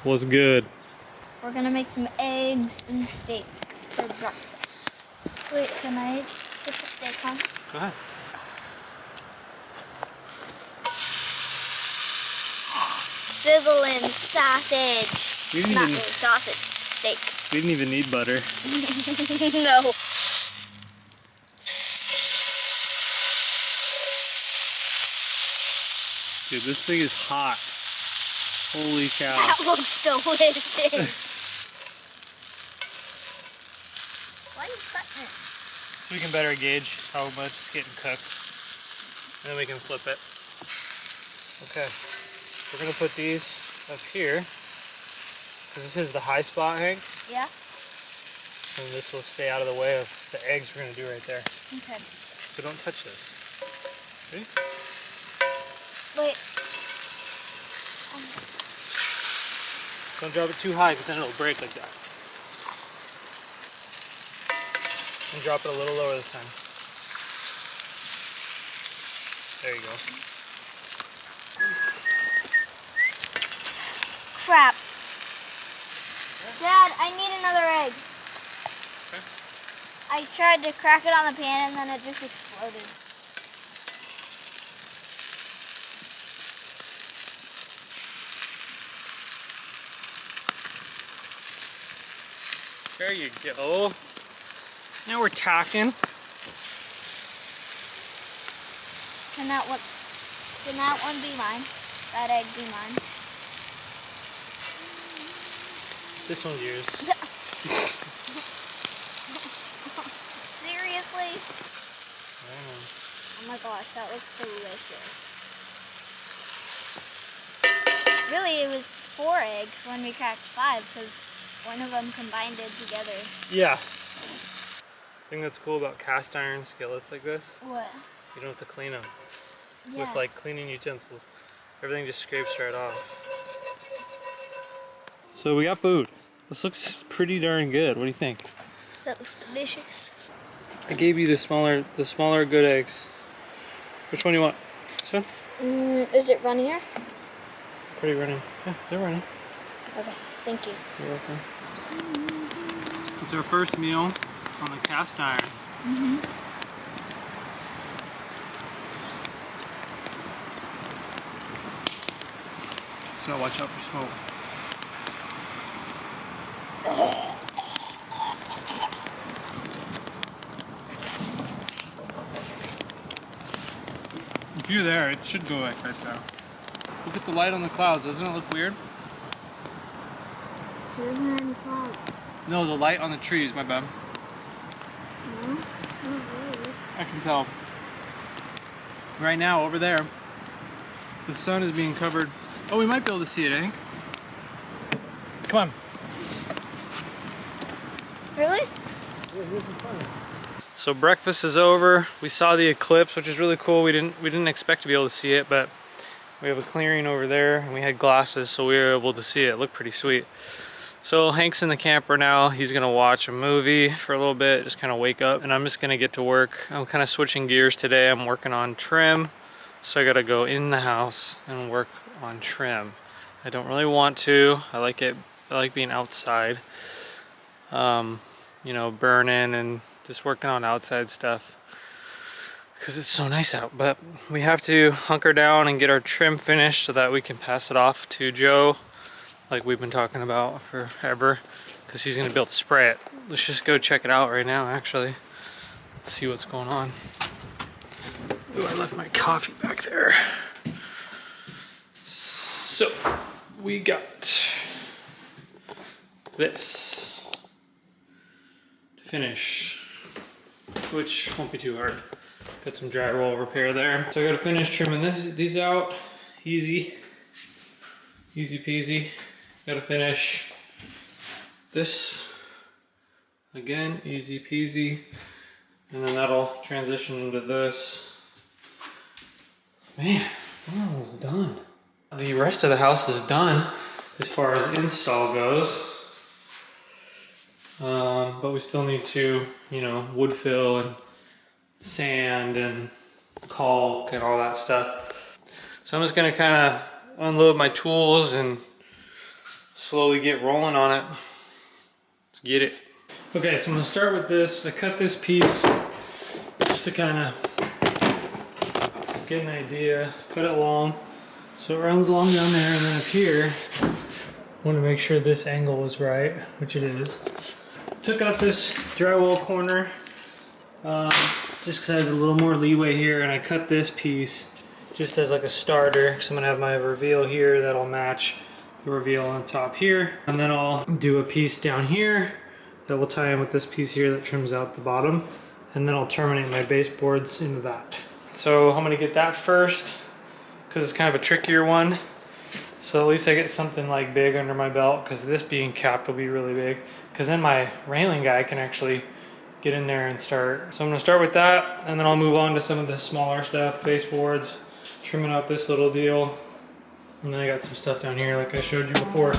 What's good? We're gonna make some eggs and steak for breakfast. Wait, can I put the steak on? Go ahead. Sizzling sausage. We didn't Not even, really sausage, steak. we didn't even need butter. No. Dude, this thing is hot. Holy cow. That looks delicious. Why are you cutting it? So we can better gauge how much it's getting cooked. And then we can flip it. Okay. We're gonna put these up here. Because this is the high spot, Hank. Yeah? And this will stay out of the way of the eggs we're gonna do right there. Okay. So don't touch this. See? Wait. Don't drop it too high because then it'll break like that. And drop it a little lower this time. There you go. Crap. Dad, I need another egg. Okay. I tried to crack it on the pan and then it just exploded. There you go. Now we're tacking. Can that one be mine? That egg be mine? This one's yours. Seriously? Oh my gosh, that looks delicious. Really, it was 4 eggs when we cracked 5 because one of them combined it together. Yeah. The thing that's cool about cast iron skillets like this, What? you don't have to clean them. Yeah. With like cleaning utensils. Everything just scrapes right off. So we got food. This looks pretty darn good. What do you think? That looks delicious. I gave you the smaller good eggs. Which one do you want? This one? Is it runnier? Pretty running. Yeah, they're running. Okay, thank you. You're welcome. It's our first meal on the cast iron. Mm-hmm. So watch out for smoke. If you're there, it should go like right there. Look at the light on the clouds. Doesn't it look weird? There isn't any clouds. No, the light on the trees. My bad. No, not really. I can tell. Right now, over there, the sun is being covered. Oh, we might be able to see it, Hank. Come on. Really? So breakfast is over. We saw the eclipse, which is really cool. We didn't expect to be able to see it, but we have a clearing over there, and we had glasses, so we were able to see it. It looked pretty sweet. So Hank's in the camper now. He's gonna watch a movie for a little bit, just kind of wake up, and I'm just gonna get to work. I'm kind of switching gears today. I'm working on trim, so I gotta go in the house and work on trim. I don't really want to. I like being outside. You know, burning and just working on outside stuff because it's so nice out. But we have to hunker down and get our trim finished so that we can pass it off to Joe, like we've been talking about forever, because he's gonna be able to spray it. Let's just go check it out right now, actually. Let's see what's going on. Ooh, I left my coffee back there. So we got this to finish, which won't be too hard. Got some drywall repair there. So I gotta finish trimming these out. Easy peasy. Gotta finish this again, easy peasy. And then that'll transition into this. Man, we're almost done. The rest of the house is done as far as install goes. But we still need to, you know, wood fill and sand and caulk and all that stuff. So I'm just gonna kind of unload my tools and slowly get rolling on it. Let's get it. Okay, so I'm gonna start with this. I cut this piece just to kind of get an idea. Cut it long, so it runs along down there, and then up here, I want to make sure this angle was right, which it is. Took out this drywall corner, just because it has a little more leeway here, and I cut this piece just as like a starter, because I'm gonna have my reveal here that'll match the reveal on top here, and then I'll do a piece down here that will tie in with this piece here that trims out the bottom, and then I'll terminate my baseboards into that. So I'm gonna get that first, because it's kind of a trickier one. So at least I get something like big under my belt, because this being capped will be really big, because then my railing guy can actually get in there and start. So I'm gonna start with that, and then I'll move on to some of the smaller stuff, baseboards, trimming out this little deal. And then I got some stuff down here like I showed you before.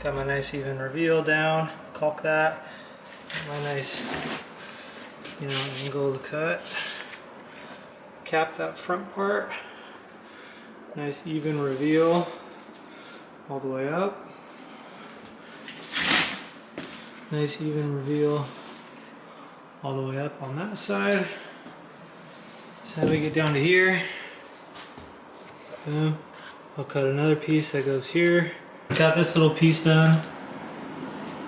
Got my nice even reveal down, caulk that. My nice, angle of the cut. Cap that front part. Nice even reveal all the way up. Nice even reveal all the way up on that side. So now we get down to here. Boom. I'll cut another piece that goes here. Got this little piece done.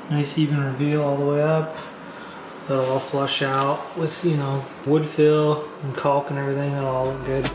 Nice even reveal all the way up. That'll all flush out with, wood fill and caulk and everything. That'll all look good.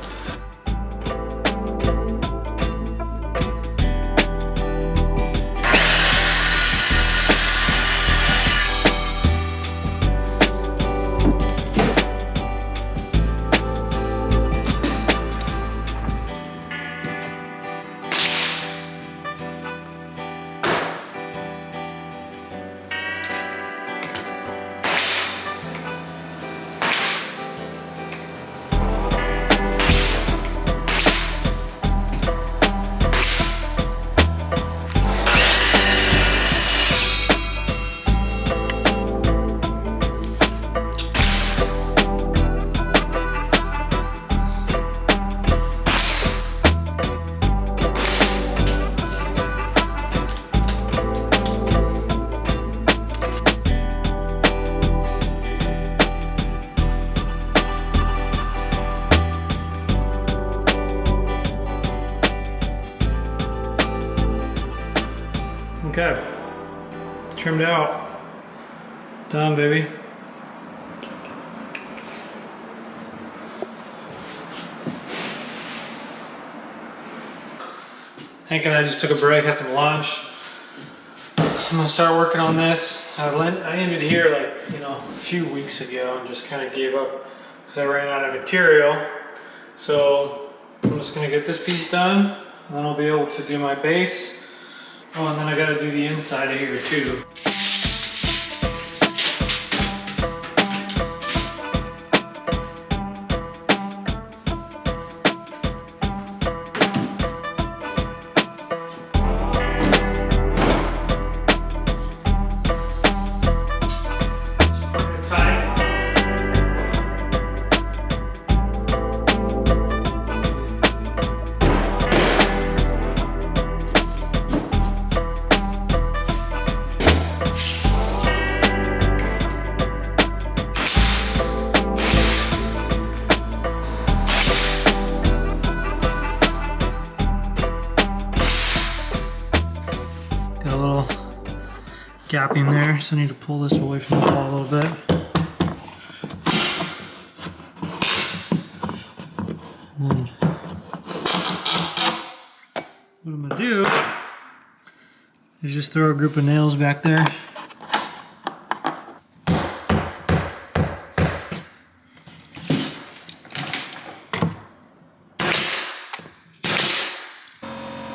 Okay, trimmed out, done, baby. Hank and I just took a break, had some lunch. I'm gonna start working on this. I ended here a few weeks ago and just kind of gave up because I ran out of material. So I'm just gonna get this piece done, and then I'll be able to do my base. Oh, and then I gotta do the inside of here too. Got a little gapping there, so I need to pull this away from the wall a little bit. And then what I'm gonna do do is just throw a group of nails back there.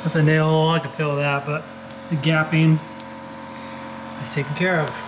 That's a nail hole, I can feel that, but the gapping is taken care of.